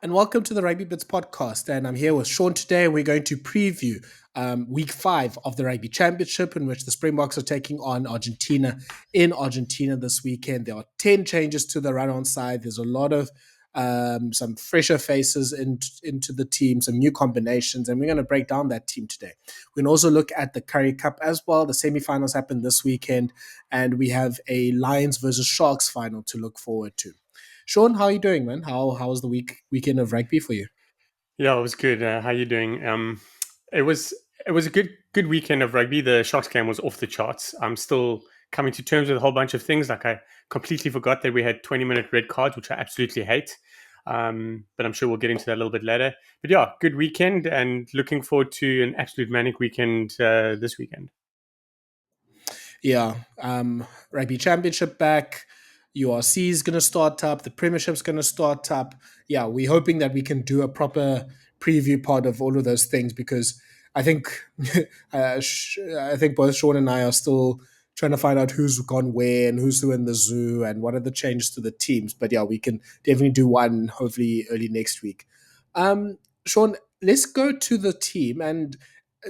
And welcome to the Rugby Bits podcast. And I'm here with Shaun today. We're going to preview week 5 of the Rugby Championship, in which the Springboks are taking on Argentina in Argentina this weekend. There are 10 changes to the run on side. There's a lot of some fresher faces into the team, some new combinations, and we're going to break down that team today. We can also look at the Currie Cup as well. The semi-finals happen this weekend, and we have a Lions versus Sharks final to look forward to. Shaun, how are you doing, man? How was the weekend of rugby for you? Yeah, it was good. How you doing? It was it was a good weekend of rugby. The Sharks game was off the charts. I'm still coming to terms with a whole bunch of things. Like I completely forgot that we had 20-minute red cards, which I absolutely hate. But I'm sure we'll get into that a little bit later. But yeah, good weekend, and looking forward to an absolute manic weekend this weekend. Yeah, rugby championship back. URC is going to start up. The Premiership's going to start up. Yeah, we're hoping that we can do a proper preview pod of all of those things because I think I think both Shaun and I are still trying to find out who's gone where and who's who in the zoo and what are the changes to the teams. But yeah, we can definitely do one hopefully early next week. Shaun, let's go to the team, and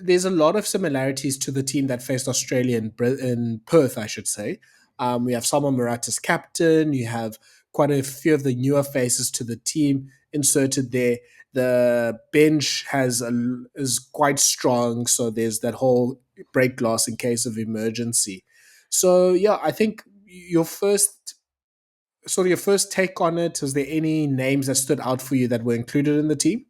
there's a lot of similarities to the team that faced Australia in Perth, I should say. We have Samuel Murat as captain. You have quite a few of the newer faces to the team inserted there. The bench is quite strong, so there's that whole break glass in case of emergency. So yeah, I think your first take on it. Was there any names that stood out for you that were included in the team?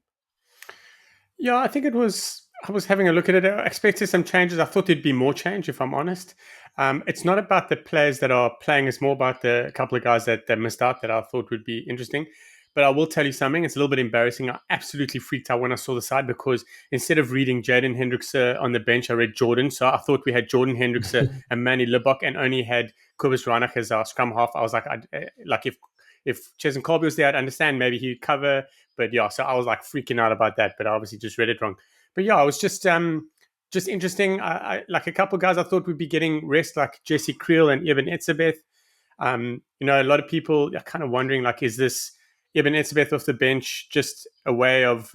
Yeah, I think it was. I was having a look at it. I expected some changes. I thought there'd be more change, if I'm honest. It's not about the players that are playing. It's more about the couple of guys that missed out that I thought would be interesting. But I will tell you something. It's a little bit embarrassing. I absolutely freaked out when I saw the side because instead of reading Jaden Hendricks on the bench, I read Jordan. So I thought we had Jordan Hendricks and Manie Libbok and only had Kobus Reinach as our scrum half. I was like, like if Chesn Colby was there, I'd understand maybe he'd cover. But yeah, so I was like freaking out about that, but I obviously just read it wrong. But yeah, it was just interesting. Like a couple of guys I thought would be getting rest, like Jesse Creel and Eben Etzebeth. A lot of people are kind of wondering, like, is this Eben Etzebeth off the bench just a way of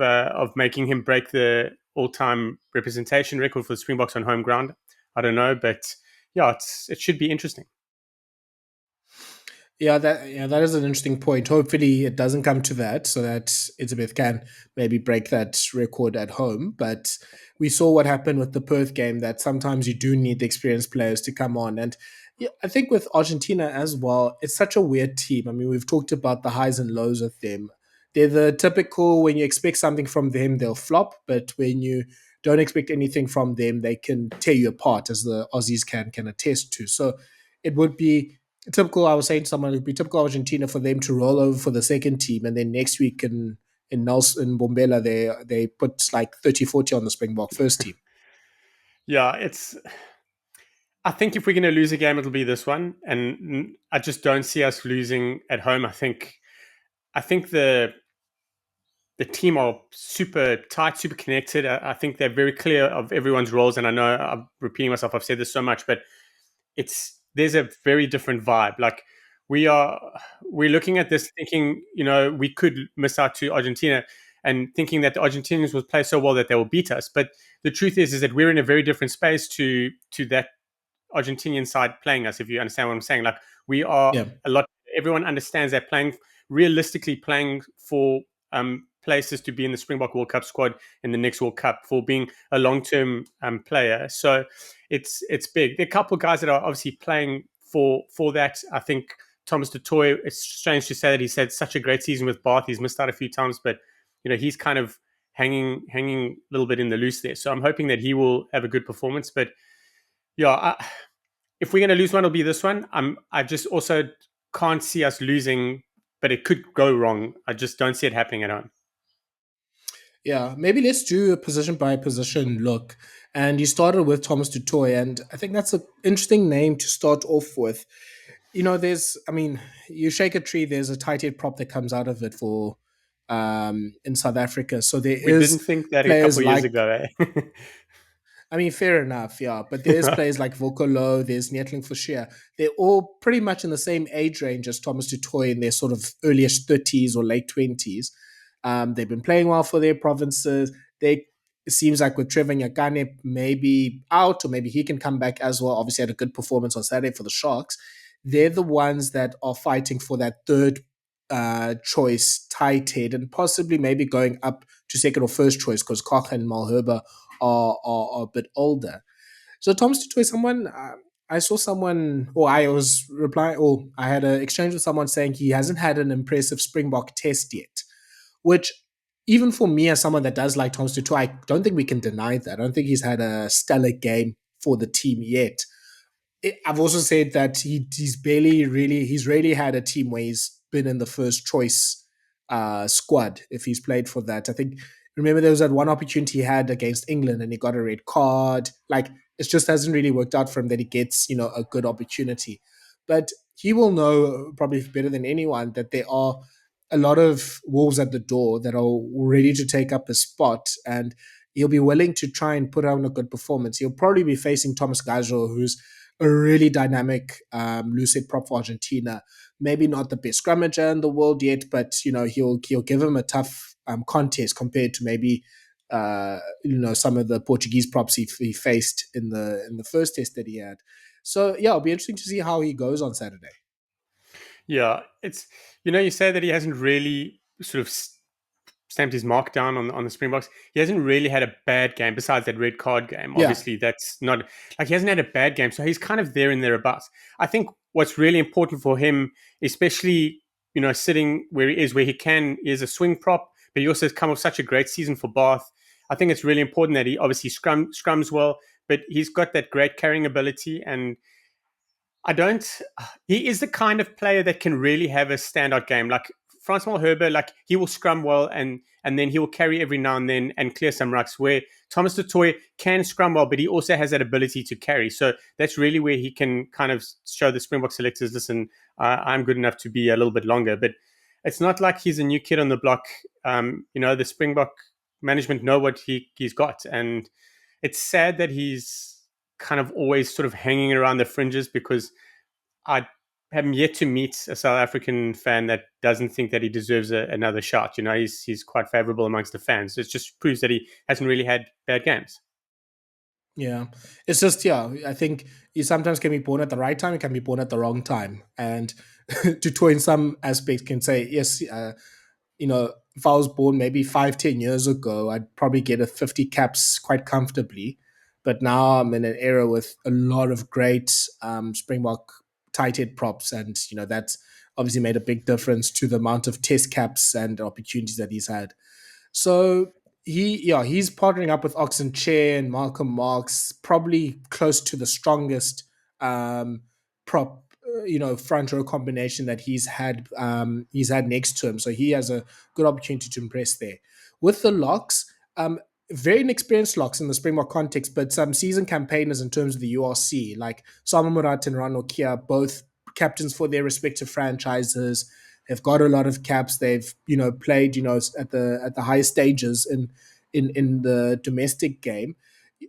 making him break the all-time representation record for the Springboks on home ground? I don't know, but yeah, it should be interesting. Yeah, that is an interesting point. Hopefully, it doesn't come to that, so that Elizabeth can maybe break that record at home. But we saw what happened with the Perth game. That sometimes you do need the experienced players to come on, and yeah, I think with Argentina as well, it's such a weird team. I mean, we've talked about the highs and lows with them. They're the typical when you expect something from them, they'll flop, but when you don't expect anything from them, they can tear you apart, as the Aussies can attest to. So it would be typical. I was saying to someone, it would be typical Argentina for them to roll over for the second team, and then next week in Nelson in Bombela they put like 30-40 on the Springbok first team. Yeah, it's. I think if we're going to lose a game, it'll be this one, and I just don't see us losing at home. I think the team are super tight, super connected. I think they're very clear of everyone's roles, and I know I'm repeating myself. I've said this so much, but there's a very different vibe. Like we are, we're looking at this thinking, we could miss out to Argentina, and thinking that the Argentinians will play so well that they will beat us. But the truth is that we're in a very different space to that Argentinian side playing us. If you understand what I'm saying, like we are Yeah, a lot. Everyone understands that playing realistically, playing for places to be in the Springbok World Cup squad in the next World Cup for being a long term player. So it's big. There are a couple of guys that are obviously playing for that. I think Thomas du Toit. It's strange to say that he's had such a great season with Bath. He's missed out a few times, but he's kind of hanging a little bit in the loose there. So I'm hoping that he will have a good performance. But yeah, if we're going to lose one, it'll be this one. I just also can't see us losing, but it could go wrong. I just don't see it happening at home. yeah. Maybe let's do a position by position look. And you started with Thomas du Toit, and I think that's an interesting name to start off with. I mean, you shake a tree, there's a tight head prop that comes out of it for in South Africa. So there We didn't is think that a players couple of years like ago, eh? I mean, fair enough, yeah. But there's players like Vokolo, there's Nettling Forshire. They're all pretty much in the same age range as Thomas du Toit in their sort of earliest 30s or late 20s. They've been playing well for their provinces. It seems like with Trevor Nyakane maybe out, or maybe he can come back as well. Obviously, had a good performance on Saturday for the Sharks. They're the ones that are fighting for that third choice tight head, and possibly maybe going up to second or first choice because Koch and Malherbe are a bit older. So Thomas Tutoy, someone I saw someone, or I was replying, or I had an exchange with someone saying he hasn't had an impressive Springbok test yet, which even for me as someone that does like Thomas Tutoy, I don't think we can deny that. I don't think he's had a stellar game for the team yet. I've also said that he's really had a team where he's been in the first choice squad if he's played for that. I think remember there was that one opportunity he had against England and he got a red card. Like it just hasn't really worked out for him that he gets a good opportunity, but he will know probably better than anyone that there are a lot of wolves at the door that are ready to take up his spot, and he'll be willing to try and put on a good performance. He'll probably be facing Thomas Gajo, who's a really dynamic lucid prop for Argentina. Maybe not the best scrummager in the world yet, but he'll give him a tough contest compared to maybe some of the Portuguese props he faced in the first test that he had. So yeah, it'll be interesting to see how he goes on Saturday. Yeah, it's you say that he hasn't really sort of stamped his mark down on the Springboks. He hasn't really had a bad game besides that red card game. Yeah, Obviously, that's not like he hasn't had a bad game, so he's kind of there and thereabouts. I think what's really important for him, especially sitting where he is, he is a swing prop, but he also has come off such a great season for Bath. I think it's really important that he obviously scrums well, but he's got that great carrying ability and I don't. He is the kind of player that can really have a standout game. Like Francois Herber, like he will scrum well and then he will carry every now and then and clear some rucks. Where Thomas du Toit can scrum well, but he also has that ability to carry. So that's really where he can kind of show the Springbok selectors, listen, I'm good enough to be a little bit longer. But it's not like he's a new kid on the block. The Springbok management know what he's got, and it's sad that he's kind of always sort of hanging around the fringes because I have yet to meet a South African fan that doesn't think that he deserves another shot. He's quite favourable amongst the fans. It just proves that he hasn't really had bad games. yeah. It's just I think you sometimes can be born at the right time, you can be born at the wrong time, and Tutoy in some aspects can say yes. If I was born maybe 5-10 years ago, I'd probably get a 50 caps quite comfortably. But now I'm in an era with a lot of great Springbok tight head props, and that's obviously made a big difference to the amount of test caps and opportunities that he's had. So he's partnering up with Oxen Chair and Malcolm Marks, probably close to the strongest prop, front row combination that he's had next to him. So he has a good opportunity to impress there. With the locks, very inexperienced locks in the Springbok context, but some seasoned campaigners in terms of the URC, like Simon Murat and Rano Kia, both captains for their respective franchises. They've got a lot of caps. They've played at the highest stages in the domestic game.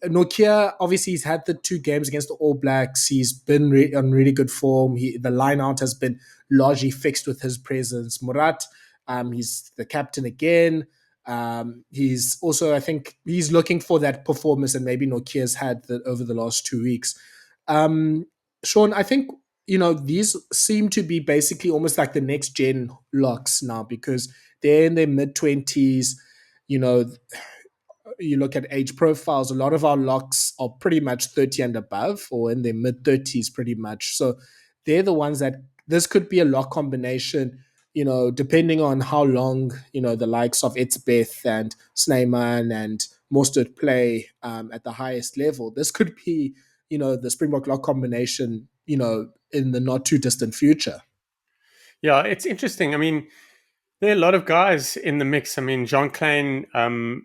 Nokia obviously he's had the two games against the All Blacks. He's been on really good form. The line out has been largely fixed with his presence. Murat, he's the captain again. He's also, I think, he's looking for that performance that maybe Nokia's had over the last 2 weeks. Shaun, I think these seem to be basically almost like the next gen locks now because they're in their mid 20s. You know, you look at age profiles, a lot of our locks are pretty much 30 and above or in their mid 30s pretty much. So they're the ones that this could be a lock combination, depending on how long, the likes of Itzbeth and Snyman and Mostert play at the highest level. This could be, the Springbok lock combination, in the not too distant future. Yeah, it's interesting. I mean, there are a lot of guys in the mix. I mean, Jean Klein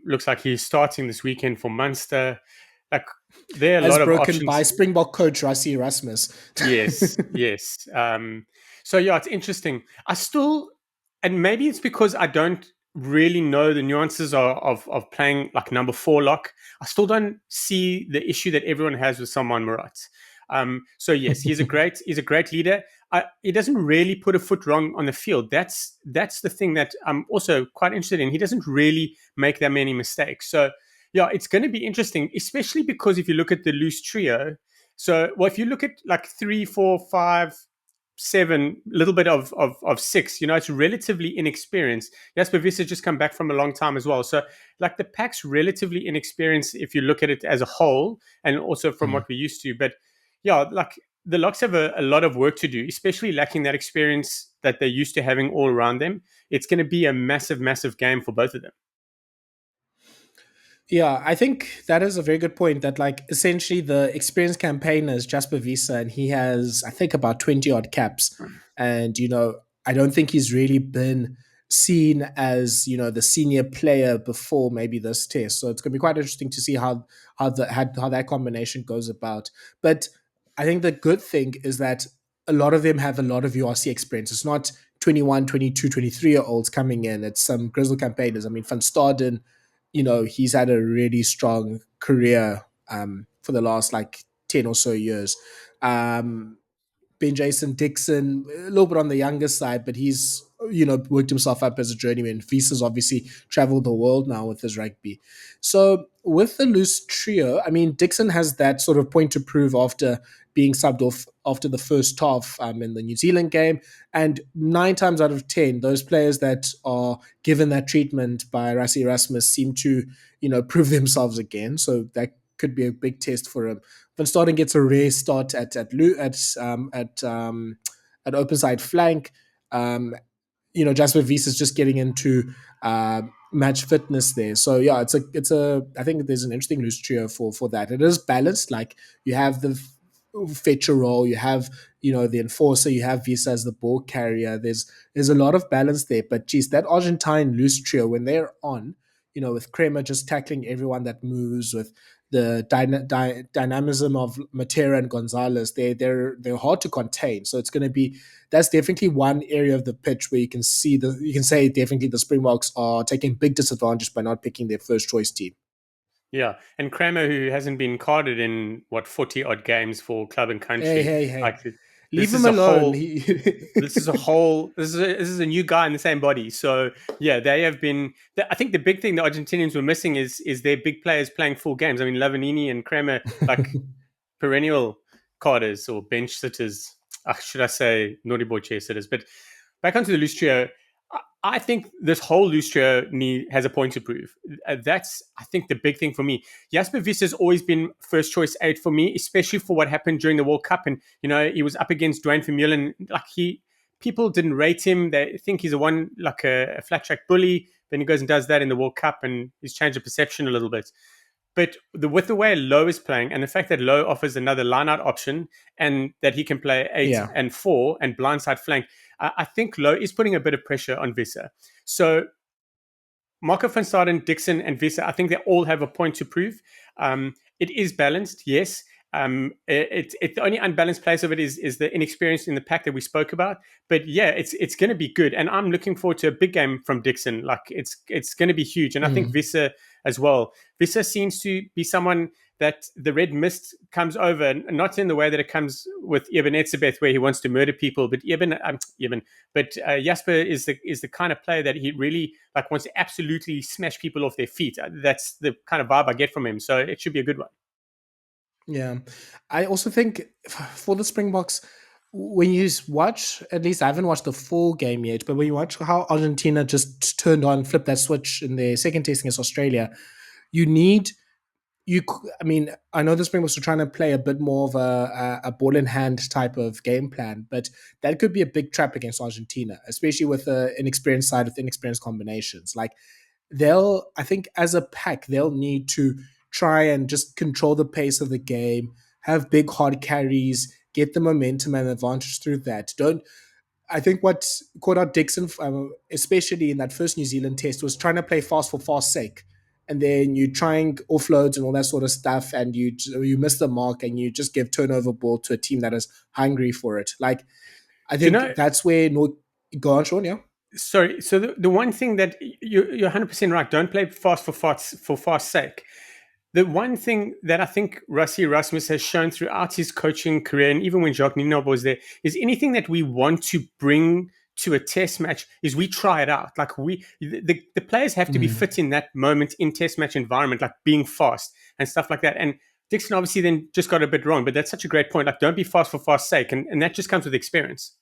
looks like he's starting this weekend for Munster. Like, there are a As lot of broken by options. Springbok coach Rassie Erasmus. Yes, yes. So yeah, it's interesting. I still, and maybe it's because I don't really know the nuances of playing like number 4 lock. I still don't see the issue that everyone has with Salman Murat. So yes, he's a great leader. He doesn't really put a foot wrong on the field. That's the thing that I'm also quite interested in. He doesn't really make that many mistakes. So yeah, it's going to be interesting, especially because if you look at the loose trio. So well, if you look at like 3, 4, 5, 7, a little bit of six, it's relatively inexperienced. Jasper Visser just come back from a long time as well. So like the pack's relatively inexperienced if you look at it as a whole, and also from Mm. what we're used to. But yeah, like the Locks have a lot of work to do, especially lacking that experience that they're used to having all around them. It's going to be a massive, massive game for both of them. Yeah, I think that is a very good point. That like essentially the experienced campaigner is Jasper Visa, and he has I think about 20 odd caps, and I don't think he's really been seen as the senior player before maybe this test. So it's going to be quite interesting to see how that combination goes about. But I think the good thing is that a lot of them have a lot of URC experience. It's not 21, 22, 23 year olds coming in. It's some grizzle campaigners. I mean, Van Staden, he's had a really strong career for the last like 10 or so years. Ben Jason Dixon, a little bit on the younger side, but he's worked himself up as a journeyman. Visa's obviously traveled the world now with his rugby. So with the loose trio, I mean, Dixon has that sort of point to prove after being subbed off after the first half in the New Zealand game. And 9 times out of 10, those players that are given that treatment by Rassie Erasmus seem to, prove themselves again. So that could be a big test for him. Van Staden gets a rare start at open side flank. Um, Jasper Wiese is just getting into match fitness there. So yeah, it's a I think there's an interesting loose trio for that. It is balanced. Like you have the fetcher role, you have the enforcer, you have Visa as the ball carrier. There's a lot of balance there. But geez, that Argentine loose trio when they're on, with Kremer just tackling everyone that moves, with the dynamism of Matera and Gonzalez, they're hard to contain. So it's going to be that's definitely one area of the pitch where you can say definitely the Springboks are taking big disadvantage by not picking their first choice team. Yeah, and Kramer, who hasn't been carded in 40 odd games for club and Hey, country, hey, hey, like leave this him is a alone. whole this is a new guy in the same body. So yeah, they have been. I think the big thing the Argentinians were missing is their big players playing full games. I mean, Lavanini and Kramer, like perennial carders or bench sitters. Should I say naughty boy chair sitters? But back onto the loose trio. I think this whole loose trio has a point to prove. That's, I think, the big thing for me. Jasper Wiese has always been first choice 8 for me, especially for what happened during the World Cup. And, he was up against Dwayne Vermeulen. People didn't rate him. They think he's a flat track bully. Then he goes and does that in the World Cup, and he's changed the perception a little bit. But with the way Lowe is playing, and the fact that Lowe offers another line-out option, and that he can play 8 Yeah. and 4 and blindside flank, I think Lowe is putting a bit of pressure on Visser. So Marco van Staden, Dixon, and Visser, I think they all have a point to prove. It is balanced, yes. The only unbalanced place of it is the inexperience in the pack that we spoke about. But yeah, it's going to be good, and I'm looking forward to a big game from Dixon. Like it's going to be huge, and I think Mm. Visser as well. Visser seems to be someone that the red mist comes over, not in the way that it comes with Eben Etzebeth, where he wants to murder people, but Jasper is the kind of player that he really wants to absolutely smash people off their feet. That's the kind of vibe I get from him. So it should be a good one. Yeah. I also think for the Springboks, when you watch, at least I haven't watched the full game yet, but when you watch how Argentina just turned on, flipped that switch in their second test against Australia, you need I mean, I know the Springboks are trying to play a bit more of a ball in hand type of game plan, but that could be a big trap against Argentina, especially with the inexperienced side with inexperienced combinations. Like I think as a pack, they'll need to try and just control the pace of the game, have big hard carries, get the momentum and advantage through that. Don't I think what caught out Dixon, especially in that first New Zealand test, was trying to play fast for fast sake, and then you trying offloads and all that sort of stuff, and you miss the mark, and you just give turnover ball to a team that is hungry for it. Like I Do you think know? that's where no go on, Sean. Yeah, Sorry. So the one thing that you're 100% right. Don't play fast for fast sake. The one thing that I think Rassie Erasmus has shown throughout his coaching career, and even when Jacques Nino was there, is anything that we want to bring to a test match is we try it out. Like the players have to be Mm. fit in that moment in test match environment, like being fast and stuff like that. And Dixon obviously then just got a bit wrong, but that's such a great point. Like, don't be fast for fast's sake. And that just comes with experience.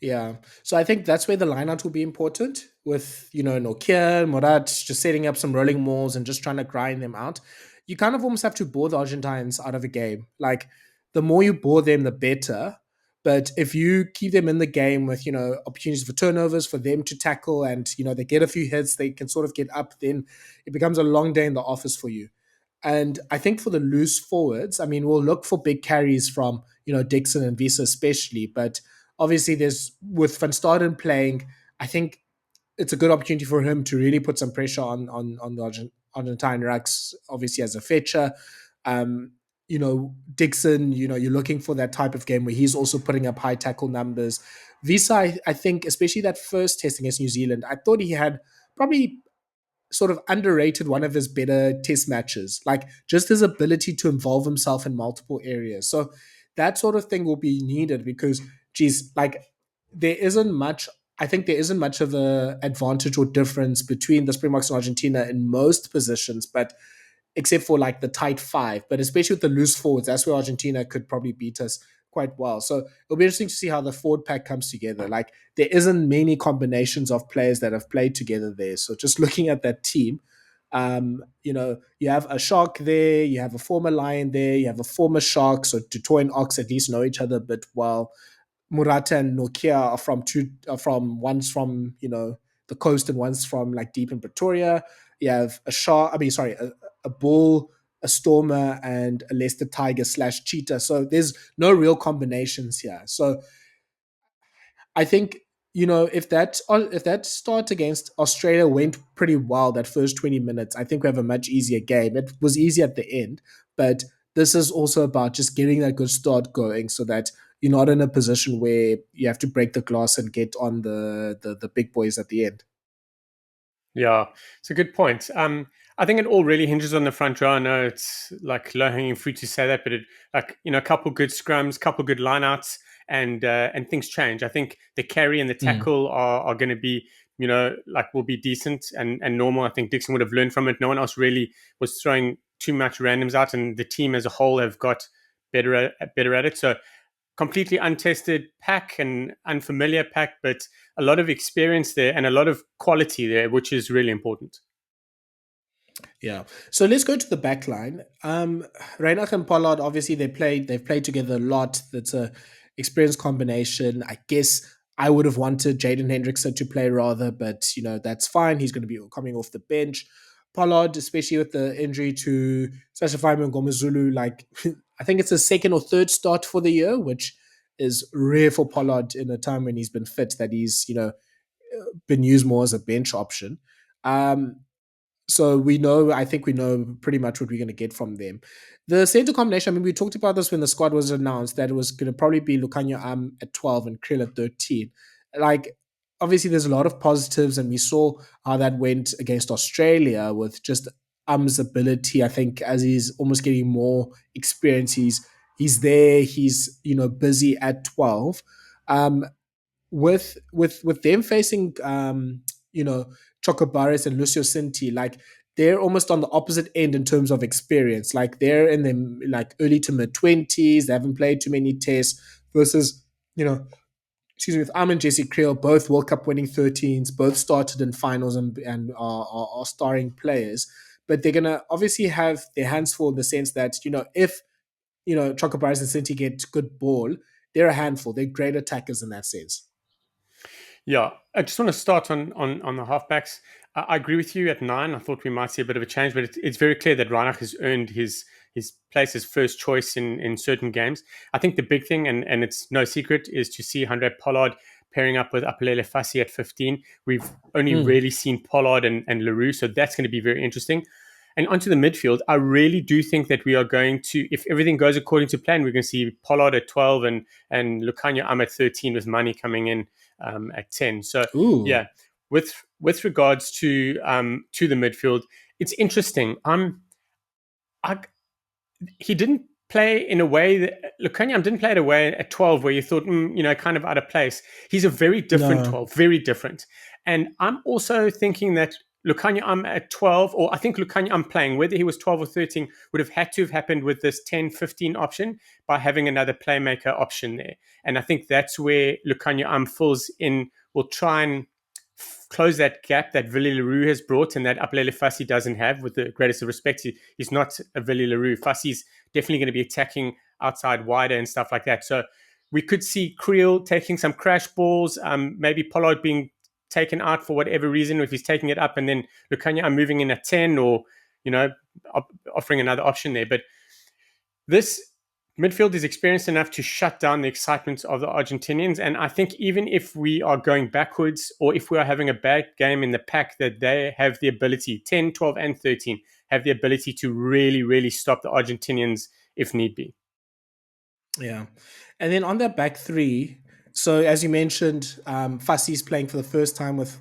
Yeah. So I think that's where the lineout will be important with, Nokia, Morat just setting up some rolling malls and just trying to grind them out. You kind of almost have to bore the Argentines out of a game. Like the more you bore them, the better. But if you keep them in the game with, opportunities for turnovers for them to tackle and, they get a few hits, they can sort of get up, then it becomes a long day in the office for you. And I think for the loose forwards, I mean, we'll look for big carries from, Dixon and Visa especially, but obviously there's with Van Staden playing, I think it's a good opportunity for him to really put some pressure on the Argentine racks, obviously as a fetcher. Um, Dixon, you're looking for that type of game where he's also putting up high tackle numbers. Visa, I think, especially that first test against New Zealand, I thought he had probably sort of underrated one of his better test matches, like just his ability to involve himself in multiple areas. So that sort of thing will be needed because, geez, like there isn't much. I think there isn't much of a advantage or difference between the Springboks and Argentina in most positions, but except for like the tight five, but especially with the loose forwards, that's where Argentina could probably beat us quite well. So it'll be interesting to see how the forward pack comes together. Like there isn't many combinations of players that have played together there. So just looking at that team, you have a Shark there, you have a former Lion there, you have a former Shark. So Dutoy and Ox at least know each other a bit well. Murata and Nokia are from one's from the coast and one's from like deep in Pretoria. You have a shark. I mean, sorry, a bull, a stormer, and a Leicester tiger slash cheetah. So there's no real combinations here. So I think if that start against Australia went pretty well that first 20 minutes, I think we have a much easier game. It was easy at the end, but this is also about just getting that good start going so that you're not in a position where you have to break the glass and get on the big boys at the end. Yeah, it's a good point. I think it all really hinges on the front row. I know it's like low hanging fruit to say that, but a couple good scrums, couple good lineouts, and things change. I think the carry and the Mm. tackle are going to be, like will be decent and normal. I think Dixon would have learned from it. No one else really was throwing too much randoms out, and the team as a whole have got better at it. So completely untested pack and unfamiliar pack, but a lot of experience there and a lot of quality there, which is really important. Yeah. So let's go to the back line. Reinach and Pollard, obviously they've played together a lot. That's a experienced combination. I guess I would have wanted Jaden Hendrickson to play rather, but that's fine. He's going to be coming off the bench. Pollard, especially with the injury to Sasha and Gomezulu, like I think it's a second or third start for the year, which is rare for Pollard in a time when he's been fit, that he's, been used more as a bench option. Um, so I think we know pretty much what we're going to get from them. The center combination, I mean, we talked about this when the squad was announced, that it was going to probably be Lucanio at 12 and Krill at 13. Like, obviously, there's a lot of positives, and we saw how that went against Australia with just ability. I think as he's almost getting more experience, he's there, he's busy at 12. Um, with them facing Chocobares and Lucio Cinti, like they're almost on the opposite end in terms of experience. Like they're in them like early to mid 20s, they haven't played too many tests versus you know excuse me, with Arm and Jesse Creel, both World Cup winning 13s, both started in finals and are starring players. But they're gonna obviously have their hands full in the sense that if Chocobares and Cinti get good ball, they're a handful. They're great attackers in that sense. Yeah, I just want to start on the halfbacks. I agree with you at 9. I thought we might see a bit of a change, but it's very clear that Reinach has earned his place as first choice in certain games. I think the big thing, and it's no secret, is to see Andre Pollard pairing up with Apelele Fassi at 15. We've only Mm. really seen Pollard and Leroux, so that's going to be very interesting. And onto the midfield, I really do think that we are going to, if everything goes according to plan, we're going to see Pollard at 12 and Lucanio at 13 with Manie coming in at 10. So Ooh. yeah, with regards to the midfield, it's interesting. I, he didn't play in a way that Lukanyam didn't play it away at 12 where you thought, kind of out of place. He's a very different No. 12, very different. And I'm also thinking that Lukanyam at 12, or I think Lukanyam playing, whether he was 12 or 13, would have had to have happened with this 10-15 option by having another playmaker option there. And I think that's where Lukanyam fills in, will try and close that gap that Willie Leroux has brought and that Apelele Fassi doesn't have. With the greatest of respect, he's not a Willie Leroux. Fassi's definitely going to be attacking outside wider and stuff like that. So we could see Creel taking some crash balls, maybe Pollard being taken out for whatever reason, if he's taking it up, and then Lukanya moving in at 10 or, offering another option there. But this midfield is experienced enough to shut down the excitement of the Argentinians. And I think even if we are going backwards or if we are having a bad game in the pack, that they have the ability, 10, 12, and 13, have the ability to really, really stop the Argentinians if need be. Yeah. And then on that back three, so as you mentioned, Fassi's playing for the first time with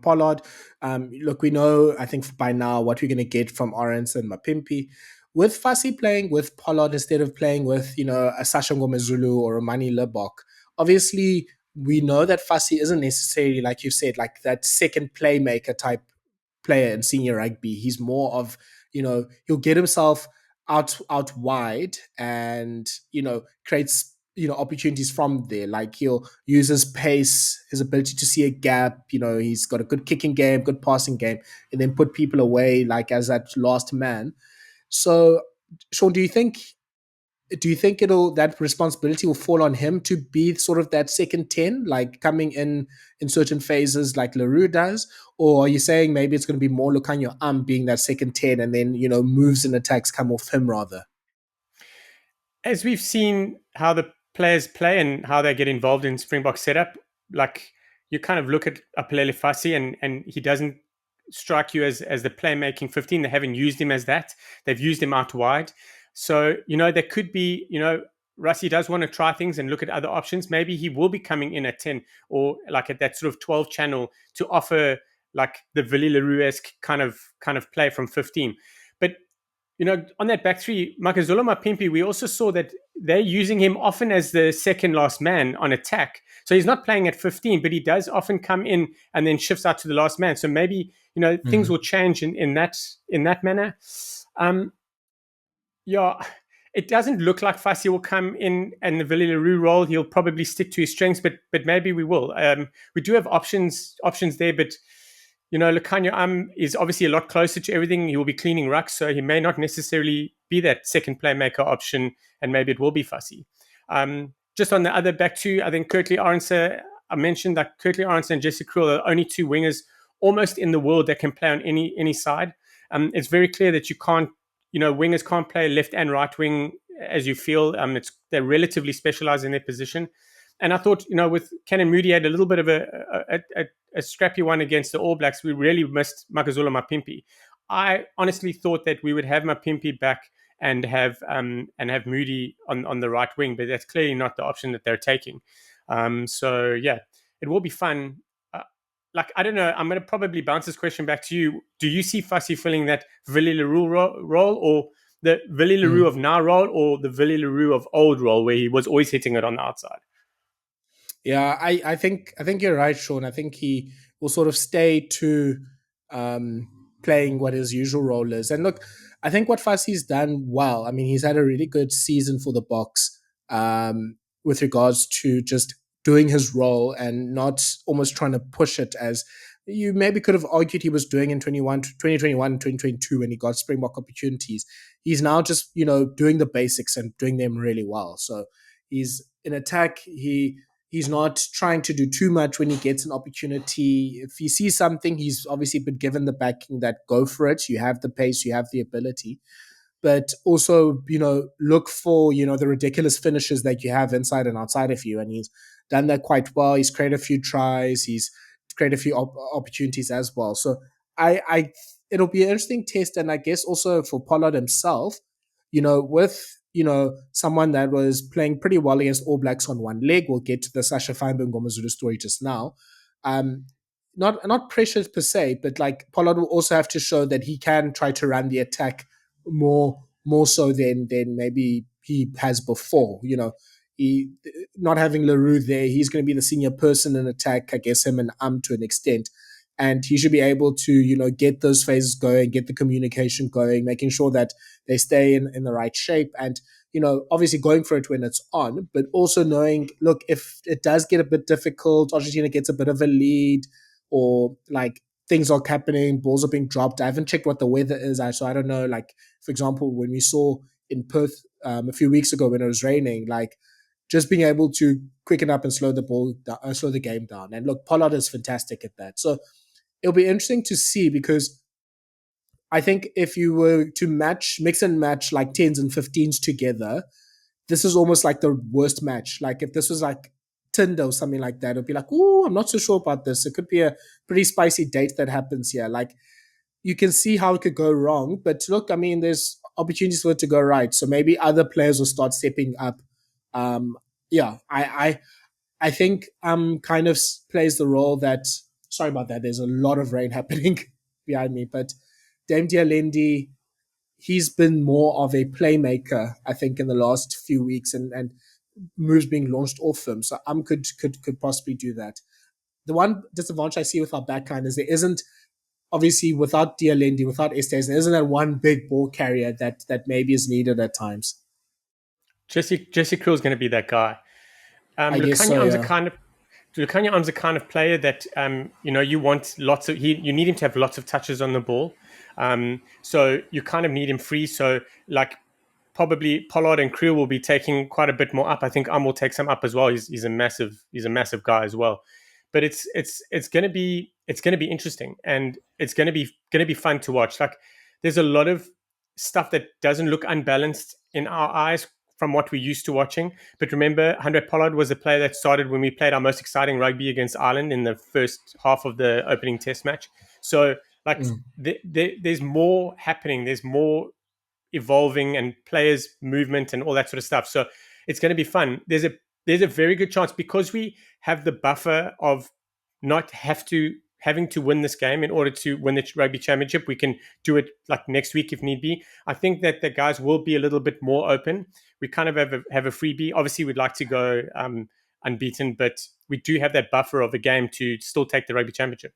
Pollard. Look, we know, I think by now, what we're going to get from Orange and Mapimpi. With Fassi playing with Pollard instead of playing with, a Sasha Ngomezulu or a Manie Libbok, obviously we know that Fassi isn't necessarily, like you said, like that second playmaker type player in senior rugby. He's more of, he'll get himself out wide and creates opportunities from there. Like he'll use his pace, his ability to see a gap. He's got a good kicking game, good passing game, and then put people away like as that last man. So, Shaun, do you think it'll that responsibility will fall on him to be sort of that second 10, like coming in certain phases like Leroux does? Or are you saying maybe it's going to be more Lucanio being that second 10 and then, moves and attacks come off him rather? As we've seen how the players play and how they get involved in Springbok setup, like you kind of look at Apelele Fassi and he doesn't strike you as the playmaking 15. They haven't used him as that. They've used him out wide. So, there could be, Rassie does want to try things and look at other options. Maybe he will be coming in at 10 or like at that sort of 12 channel to offer like the Willie Leroux-esque kind of play from 15. But on that back three, Makazole Mapimpi, we also saw that they're using him often as the second last man on attack. So he's not playing at 15, but he does often come in and then shifts out to the last man. So maybe, things will change in that manner. Yeah, it doesn't look like Fassi will come in and the Willie Leroux role. He'll probably stick to his strengths, but maybe we will. We do have options there, but Lukanya is obviously a lot closer to everything. He will be cleaning rucks, so he may not necessarily be that second playmaker option, and maybe it will be Fassi. Just on the other back two, I think Kirkley Arendse, I mentioned that Kirkley Arendse and Jesse Kriel are the only two wingers almost in the world that can play on any side. It's very clear that you can't, wingers can't play left and right wing as you feel. They're relatively specialized in their position. And I thought, with Canon Moody had a little bit of a scrappy one against the All Blacks. We really missed Makazole Mapimpi. I honestly thought that we would have Mapimpi back and have Moody on the right wing, but that's clearly not the option that they're taking. So yeah, it will be fun. I don't know. I'm going to probably bounce this question back to you. Do you see Fassi filling that Willie Leroux role, or the Willie Leroux of now role, or the Willie Leroux of old role, where he was always hitting it on the outside? Yeah, I think you're right, Shaun. I think he will sort of stay to playing what his usual role is. And look, I think what Fassi's done well. I mean, he's had a really good season for the Boks with regards to just doing his role and not almost trying to push it as you maybe could have argued he was doing in 2021 and 2022 when he got Springbok opportunities. He's now just, doing the basics and doing them really well. So he's in attack. He's not trying to do too much when he gets an opportunity. If he sees something, he's obviously been given the backing that go for it. You have the pace, you have the ability. But also, look for, the ridiculous finishes that you have inside and outside of you. And he's done that quite well. He's created a few tries. He's created a few opportunities as well. So it'll be an interesting test. And I guess also for Pollard himself, with someone that was playing pretty well against All Blacks on one leg. We'll get to the Sasha Feinberg Ngomezulu story just now. Um, not pressure per se, but like Pollard will also have to show that he can try to run the attack more more so than maybe he has before. He not having Leroux there, he's going to be the senior person in attack. I guess him and to an extent, and he should be able to get those phases going, get the communication going, making sure that they stay in the right shape, and obviously going for it when it's on, but also knowing, look, if it does get a bit difficult, Argentina gets a bit of a lead, or like things are happening, balls are being dropped. I haven't checked what the weather is, so I don't know. Like, for example, when we saw in Perth a few weeks ago when it was raining, like just being able to quicken up and slow the game down. And look, Pollard is fantastic at that. So it'll be interesting to see, because I think if you were to mix and match like 10s and 15s together, this is almost like the worst match. Like if this was like Tinder or something like that, it'd be like, oh, I'm not so sure about this. It could be a pretty spicy date that happens here. Like you can see how it could go wrong. But look, I mean, there's opportunities for it to go right. So maybe other players will start stepping up. Um, yeah, I think kind of plays the role that. Sorry about that. There's a lot of rain happening behind me, but Dame Dialendi, he's been more of a playmaker, I think, in the last few weeks, and moves being launched off him. So could possibly do that. The one disadvantage I see with our backline is there isn't, obviously, without Dialendi, without Estes, there isn't that one big ball carrier that maybe is needed at times. Jesse Krill is going to be that guy. I guess so, yeah. Lukanya Am's the kind of player that you want lots of. You need him to have lots of touches on the ball. So you kind of need him free. So like probably Pollard and Creel will be taking quite a bit more up. I think will take some up as well. He's a massive guy as well. But it's gonna be interesting, and it's gonna be fun to watch. Like there's a lot of stuff that doesn't look unbalanced in our eyes from what we're used to watching. But remember, Andre Pollard was the player that started when we played our most exciting rugby against Ireland in the first half of the opening test match. So like there's more happening. There's more evolving and players movement and all that sort of stuff. So it's going to be fun. There's a very good chance, because we have the buffer of not having to win this game in order to win the rugby championship. We can do it like next week if need be. I think that the guys will be a little bit more open. We kind of have a freebie. Obviously, we'd like to go unbeaten, but we do have that buffer of a game to still take the rugby championship.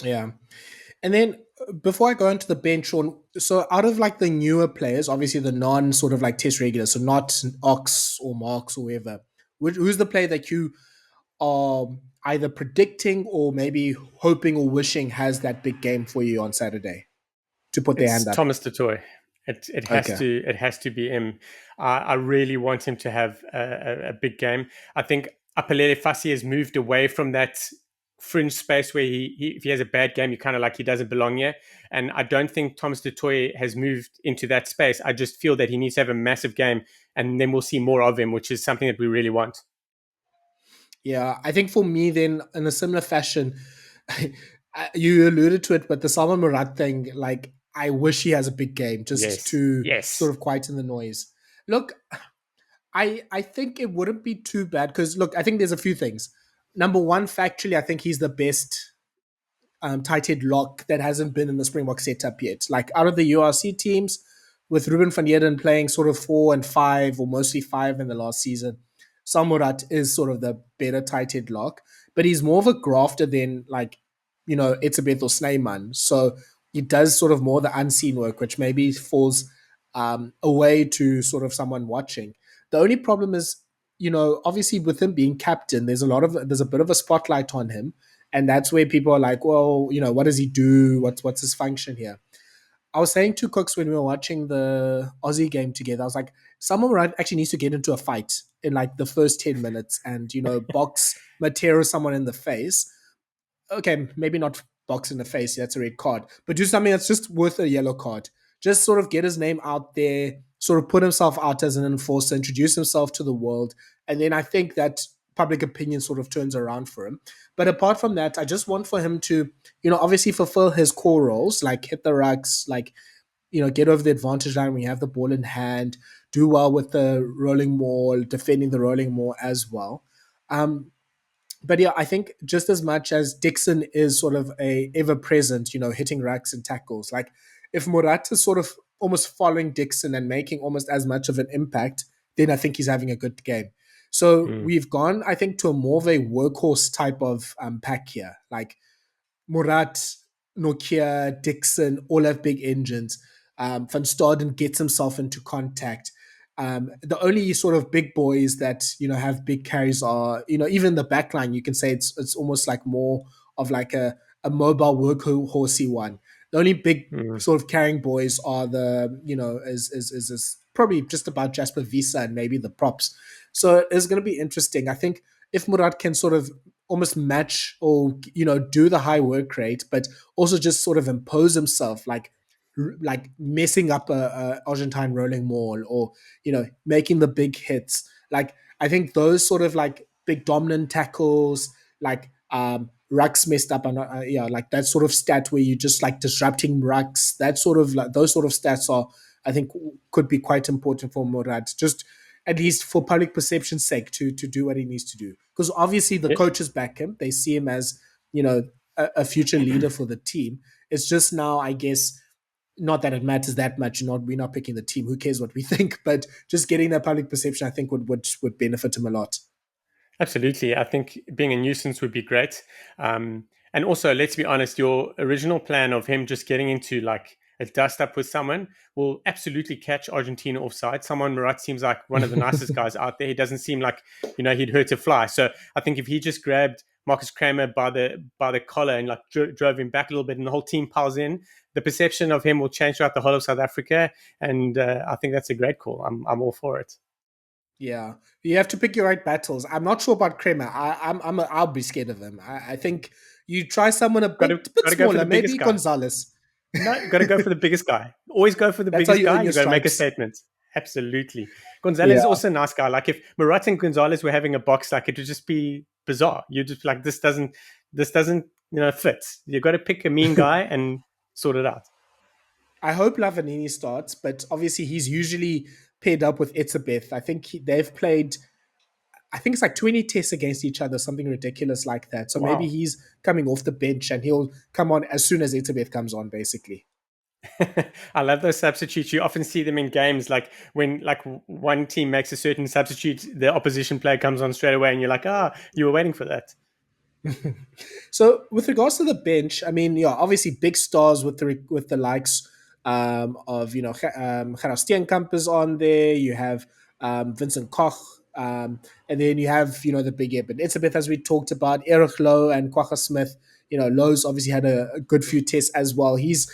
Yeah. And then before I go into the bench, Sean, so out of like the newer players, obviously the non sort of like test regulars, so not Ox or Marks or whoever, who's the player that you are either predicting or maybe hoping or wishing has that big game for you on Saturday to put their It's hand up? Thomas Dutoy. Okay. It has to be him. I really want him to have a big game. I think Apelele Fassi has moved away from that fringe space where if he has a bad game, you kind of like he doesn't belong here. And I don't think Thomas Dutoy has moved into that space. I just feel that he needs to have a massive game, and then we'll see more of him, which is something that we really want. Yeah, I think for me, then, in a similar fashion, you alluded to it, but the Salman Murat thing, like, I wish he has a big game just Yes, to yes. sort of quieten the noise. Look, I think it wouldn't be too bad because, look, I think there's a few things. Number one, factually, I think he's the best tight head lock that hasn't been in the Springbok setup yet. Like out of the URC teams, with Ruben van Heerden playing sort of 4 and 5 or mostly 5 in the last season, Samurat is sort of the better tight head lock, but he's more of a grafter than like, Etzebeth or Snyman. So he does sort of more the unseen work, which maybe falls away to sort of someone watching. The only problem is, obviously with him being captain, there's a bit of a spotlight on him, and that's where people are like, well, what does he do? What's his function here? I was saying to Cooks when we were watching the Aussie game together, I was like, someone actually needs to get into a fight in like the first 10 minutes and, box Matero someone in the face. Okay, maybe not box in the face, that's a red card, but do something that's just worth a yellow card. Just sort of get his name out there, sort of put himself out as an enforcer, introduce himself to the world. And then I think that public opinion sort of turns around for him. But apart from that, I just want for him to, obviously fulfill his core roles, like hit the rucks, like, get over the advantage line when you have the ball in hand, do well with the rolling maul, defending the rolling maul as well. But yeah, I think just as much as Dixon is sort of a ever present, hitting racks and tackles, like if Murat is sort of almost following Dixon and making almost as much of an impact, then I think he's having a good game. So Mm. we've gone, I think, to a more of a workhorse type of pack here. Like Murat, Nokia, Dixon all have big engines. Van Staden gets himself into contact. The only sort of big boys that have big carries are even the backline. You can say it's almost like more of like a mobile workhorsey one. The only big Mm. sort of carrying boys are the is probably just about Jasper Visa and maybe the props. So it's going to be interesting. I think if Murat can sort of almost match or do the high work rate, but also just sort of impose himself, like messing up a Argentine rolling maul or making the big hits. Like I think those sort of like big dominant tackles, like rucks messed up, and yeah, like that sort of stat where you just like disrupting rucks. That sort of like those sort of stats are, I think, could be quite important for Murad. Just at least for public perception's sake, to do what he needs to do. Because obviously the Yeah. coaches back him; they see him as a future leader for the team. It's just now, I guess, not that it matters that much. We're not picking the team. Who cares what we think? But just getting that public perception, I think, would benefit him a lot. Absolutely. I think being a nuisance would be great. And also, let's be honest, your original plan of him just getting into like a dust up with someone will absolutely catch Argentina offside. Someone Murat seems like one of the nicest guys out there. He doesn't seem like, he'd hurt a fly. So I think if he just grabbed Marcus Kramer by the collar and like drove him back a little bit and the whole team piles in, the perception of him will change throughout the whole of South Africa. And I think that's a great call. I'm all for it. Yeah, you have to pick your right battles. I'm not sure about Kremer. I'll be scared of him. I think you try someone a Got to bit got to go for smaller, the biggest maybe guy. Gonzalez. No, got to go for the biggest guy. Always go for the That's how biggest you guy. earn You your got to make a stripes. statement. Absolutely. Gonzalez Yeah. is also a nice guy. Like if Murat and Gonzalez were having a box, like it would just be bizarre. You just be like this doesn't fit. You got to pick a mean guy and sort it out. I hope Lavanini starts, but obviously he's usually paired up with Etzebeth. I think they've played, I think it's like 20 tests against each other, something ridiculous like that. So maybe Wow. he's coming off the bench and he'll come on as soon as Etzebeth comes on, basically. I love those substitutes. You often see them in games, like when like one team makes a certain substitute, the opposition player comes on straight away, and you're like, you were waiting for that. So with regards to the bench, I mean, yeah, obviously big stars with the likes of Gerard Steenkamp is on there. You have Vincent Koch, and then you have the big Eben Etzebeth, as we talked about, Erich Lowe and Quagga Smith. Lowe's obviously had a good few tests as well. He's,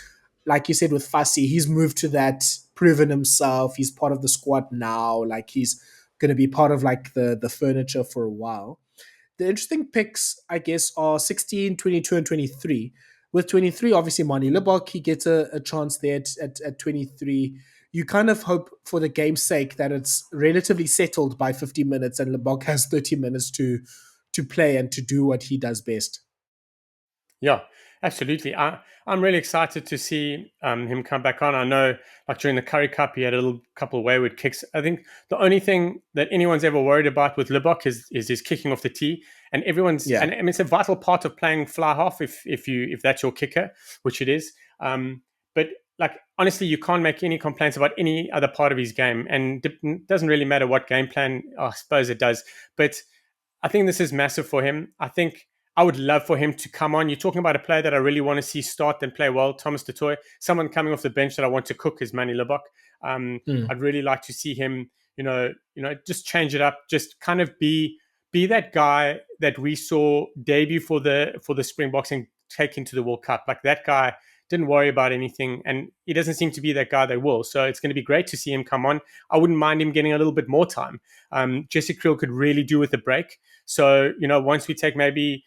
like you said with Fassi, he's moved to that, proven himself. He's part of the squad now. Like he's going to be part of like the furniture for a while. The interesting picks, I guess, are 16, 22, and 23. With 23, obviously, Manie Libbok, he gets a chance there at 23. You kind of hope for the game's sake that it's relatively settled by 50 minutes and Libbok has 30 minutes to play and to do what he does best. Yeah, absolutely. I'm really excited to see him come back on. I know, like during the Currie Cup, he had a little couple of wayward kicks. I think the only thing that anyone's ever worried about with Libbok is his kicking off the tee, and Yeah. I mean it's a vital part of playing fly half if that's your kicker, which it is. But like honestly, you can't make any complaints about any other part of his game, and it doesn't really matter what game plan. I suppose it does, but I think this is massive for him. I think I would love for him to come on. You're talking about a player that I really want to see start and play well, Thomas Dutoy. Someone coming off the bench that I want to cook is Manie Libbok. Mm. I'd really like to see him, just change it up, just kind of be that guy that we saw debut for the Springboks and take into the World Cup. Like that guy didn't worry about anything, and he doesn't seem to be that guy that will. So it's going to be great to see him come on. I wouldn't mind him getting a little bit more time. Jesse Creel could really do with a break. So once we take maybe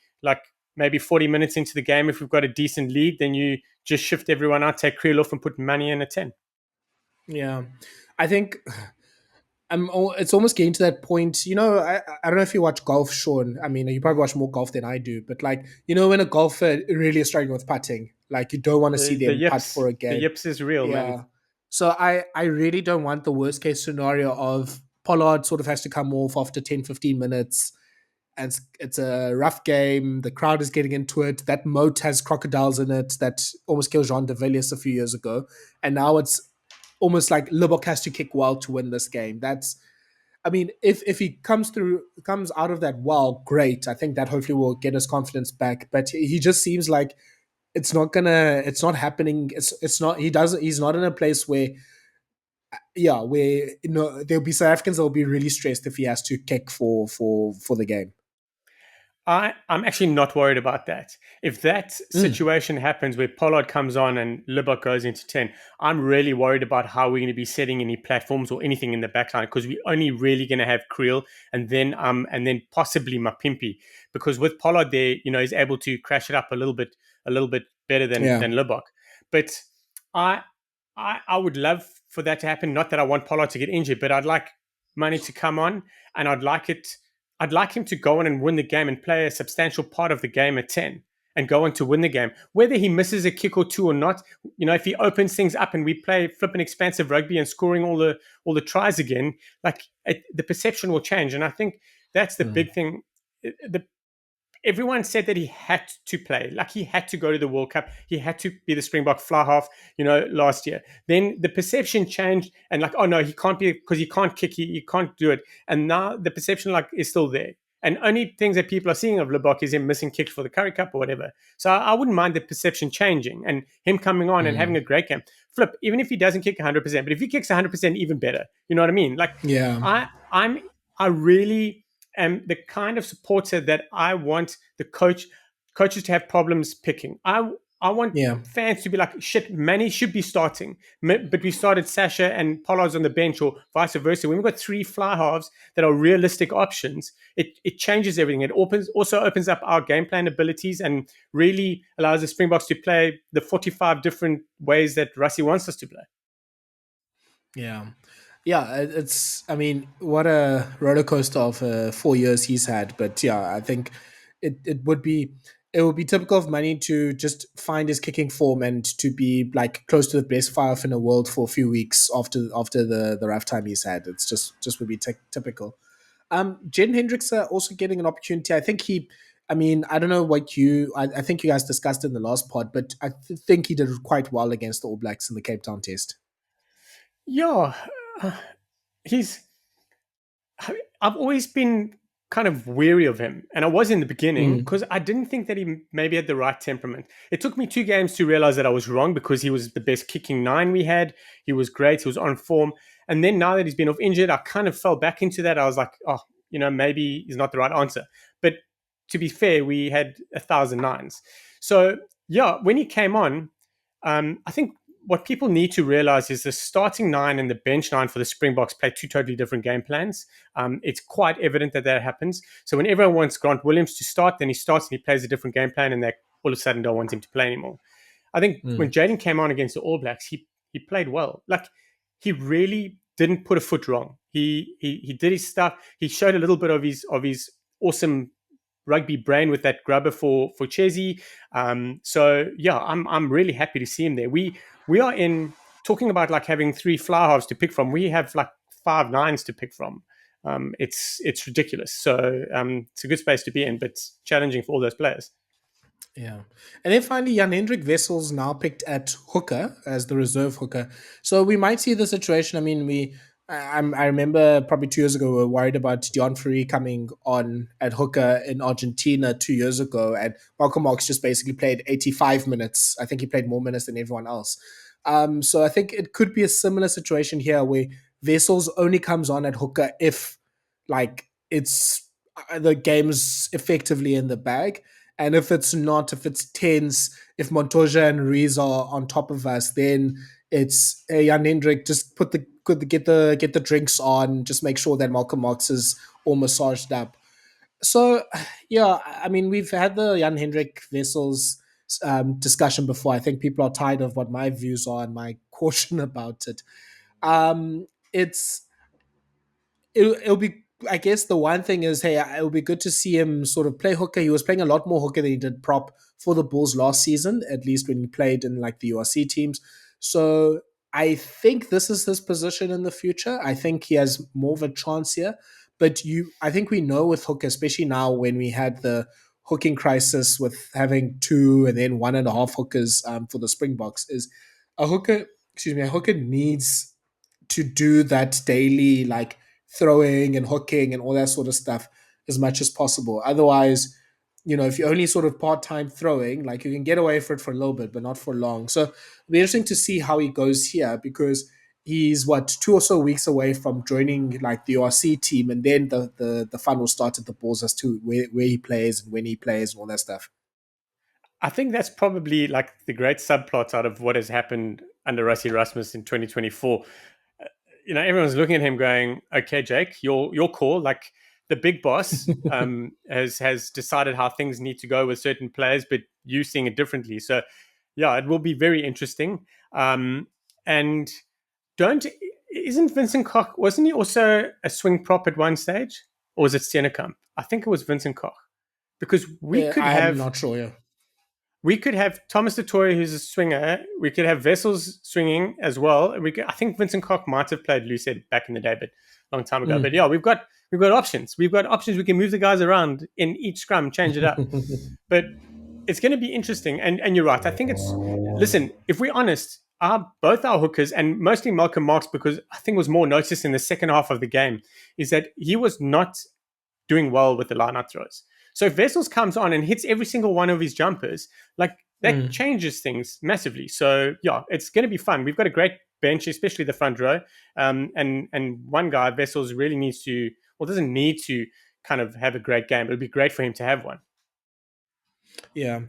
40 minutes into the game, if we've got a decent lead, then you just shift everyone out, take Creel off, and put Manie in a 10. Yeah. I think it's almost getting to that point. I don't know if you watch golf, Sean. I mean, you probably watch more golf than I do, but like, when a golfer really is struggling with putting, like you don't want to see The them putt for yips, a the game. yips is real, man. Yeah. So I really don't want the worst case scenario of Pollard sort of has to come off after 10, 15 minutes. And it's a rough game. The crowd is getting into it. That moat has crocodiles in it that almost killed Jean de Villiers a few years ago. And now it's almost like Libbok has to kick well to win this game. That's, I mean, if he comes out of that well, great. I think that hopefully will get his confidence back. But he just seems like it's not happening. It's not, he's not in a place where, yeah, where, there'll be South Africans that will be really stressed if he has to kick for the game. I'm actually not worried about that. If that Mm, situation happens where Pollard comes on and Libbok goes into 10, I'm really worried about how we're going to be setting any platforms or anything in the backline, because we're only really going to have Creel and then possibly Mapimpi. Because with Pollard there, he's able to crash it up a little bit better yeah. than Libbok. But I I would love for that to happen. Not that I want Pollard to get injured, but I'd like Manie to come on, and I'd like him to go on and win the game and play a substantial part of the game at 10 and go on to win the game. Whether he misses a kick or two or not, if he opens things up and we play flipping expansive rugby and scoring all the tries again, the perception will change. And I think that's the Mm, big thing. The Everyone said that he had to play, like he had to go to the World Cup, he had to be the Springbok fly half, last year. Then the perception changed, and like, oh no, he can't be because he can't kick, he can't do it. And now the perception like is still there. And only things that people are seeing of Libbok is him missing kicks for the Currie Cup or whatever. So I wouldn't mind the perception changing and him coming on and having a mm, great game. Flip, even if he doesn't kick 100%, but if he kicks 100%, even better. You know what I mean? Like, yeah. I I'm I really am the kind of supporter that I want the coaches to have problems picking. I want Yeah. fans to be like, shit, Manny should be starting, but we started Sasha and Pollard's on the bench, or vice versa. When we've got three fly halves that are realistic options, it changes everything. It also opens up our game plan abilities and really allows the Springboks to play the 45 different ways that Rassie wants us to play. Yeah. Yeah, it's, I mean, what a roller coaster of 4 years he's had. But yeah, I think it would be typical of Manie to just find his kicking form and to be like close to the best five in the world for a few weeks after the rough time he's had. It's just would be typical. Jen Hendricks also getting an opportunity. I think I mean, I don't know what I think you guys discussed in the last pod, but I think he did quite well against the All Blacks in the Cape Town test. Yeah, uh, he's I've always been kind of weary of him, and I was in the beginning Mm, because I didn't think that he maybe had the right temperament. It took me two games to realize that I was wrong, because he was the best kicking nine we had. He was great. He was on form, and then now that he's been off injured, I kind of fell back into that. I was like, oh, maybe he's not the right answer. But to be fair, we had 1,000 nines. So yeah, when he came on, I think what people need to realize is the starting nine and the bench nine for the Springboks play two totally different game plans. It's quite evident that that happens. So when everyone wants Grant Williams to start, then he starts and he plays a different game plan, and they all of a sudden don't want him to play anymore. I think when mm, Jaden came on against the All Blacks, he played well. Like, he really didn't put a foot wrong. He did his stuff. He showed a little bit of his awesome rugby brain with that grubber for Chesney. So yeah, I'm really happy to see him there. We are in talking about like having three fly halves to pick from. We have like five nines to pick from. It's ridiculous. So it's a good space to be in, but it's challenging for all those players. yeah. And then finally, Jan Hendrik Wessels now picked at hooker as the reserve hooker. So we might see the situation. I mean, I remember probably 2 years ago, we were worried about Dion Free coming on at hooker in Argentina 2 years ago. And Malcolm Marx just basically played 85 minutes. I think he played more minutes than everyone else. So I think it could be a similar situation here where Wessels only comes on at hooker if like it's the game's effectively in the bag. And if it's not, if it's tense, if Montoya and Rees are on top of us, then it's Jan Hendrik, just get the drinks on, just make sure that Malcolm Marx is all massaged up. So yeah, I mean, we've had the Jan Hendrik Vessels discussion before. I think people are tired of what my views are and my caution about it. It's it'll be, I guess the one thing is, hey, it'll be good to see him sort of play hooker. He was playing a lot more hooker than he did prop for the Bulls last season, at least when he played in like the URC teams. So I think this is his position in the future. I think he has more of a chance here. But I think we know with hooker, especially now when we had the hooking crisis with having two and then one and a half hookers for the Springboks, is a hooker. excuse me, a hooker needs to do that daily, like throwing and hooking and all that sort of stuff as much as possible. Otherwise, if you're only sort of part time throwing, like you can get away for it for a little bit, but not for long. So it'll be interesting to see how he goes here because he's what 2 or so weeks away from joining like the RC team, and then the fun will start at the balls as to where he plays and when he plays and all that stuff. I think that's probably like the great subplot out of what has happened under Rassie Erasmus in 2024. Everyone's looking at him going, "Okay, Jake, your call." Like the big boss has decided how things need to go with certain players, but you seeing it differently. So, yeah, it will be very interesting. And don't isn't Vincent Koch, wasn't he also a swing prop at one stage, or was it Steenekamp? I think it was Vincent Koch because I'm not sure. Yeah. we could have Thomas Dutoy, who's a swinger. We could have Vessels swinging as well. I think Vincent Koch might have played Lucid back in the day, but a long time ago. But yeah, we've got options. We've got options. We can move the guys around in each scrum, change it up. But it's going to be interesting. And you're right. I think listen, if we're honest, both our hookers and mostly Malcolm Marks, because I think it was more noticed in the second half of the game, is that he was not doing well with the line-out throws. So if Vessels comes on and hits every single one of his jumpers, like that changes things massively. So yeah, it's going to be fun. We've got a great bench, especially the front row. And one guy, Vessels, really needs to, well, doesn't need to kind of have a great game. It'd be great for him to have one. Yeah,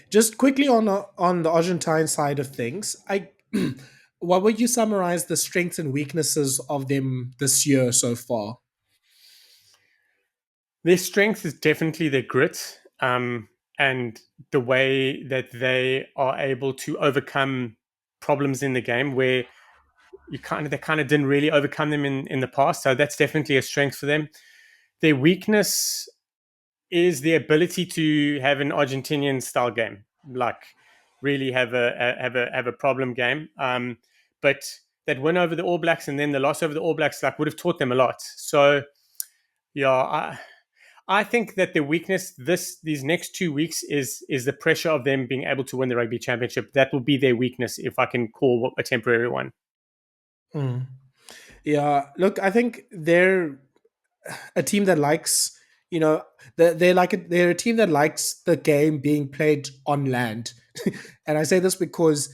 just quickly on the Argentine side of things, what would you summarize the strengths and weaknesses of them this year so far? Their strength is definitely their grit, and the way that they are able to overcome problems in the game where they kind of didn't really overcome them in the past. So that's definitely a strength for them. Their weakness is the ability to have an Argentinian style game, like really have a problem game. But that win over the All Blacks and then the loss over the All Blacks like would have taught them a lot. So yeah, I think that the weakness these next 2 weeks is the pressure of them being able to win the rugby championship. That will be their weakness, if I can call a temporary one. Mm. Yeah, look, I think they're a team that likes, they're a team that likes the game being played on land, and I say this because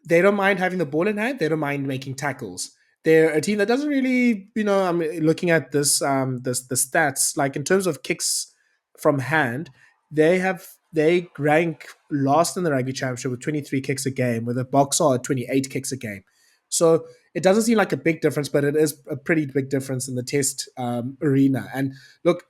they don't mind having the ball in hand. They don't mind making tackles. They're a team that doesn't really, I'm looking at the stats, like in terms of kicks from hand, they rank last in the rugby championship with 23 kicks a game, with a boxer at 28 kicks a game. So it doesn't seem like a big difference, but it is a pretty big difference in the test arena. And look,